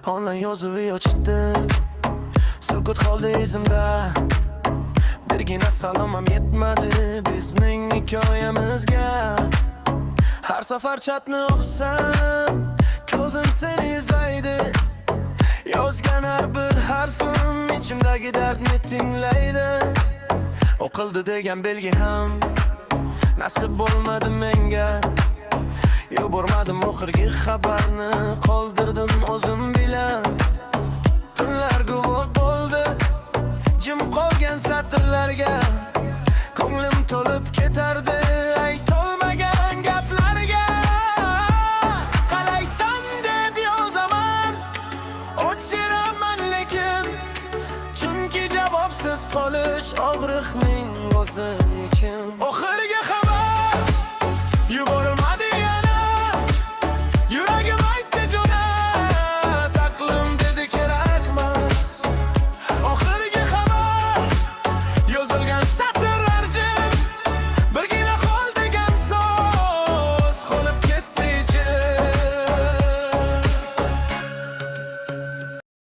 onlayn yozuvi ochdi. Sukut qoldi izimda. Birgina salomam yetmadi bizning hikoyamizga. Har safar chatni o'qisam, ko'zim seni izlaydi. Yozgan har bir harfim ichimdagi dardni tinglaydi. O'qildi degan belgi ham nasib bo'lmadi menga. Yubormadim oxirgi xabarni, qoldirdim o'zim bilan. Tunlar guvoh bo'ldi jim qolgan satrlarga. Ko'nglim to'lib ketardi aytolmagan gaplarga. Qalaysan deb yozaman, o'chiraman lekin, chunki javobsiz qolish og'riqning o'zi ekan.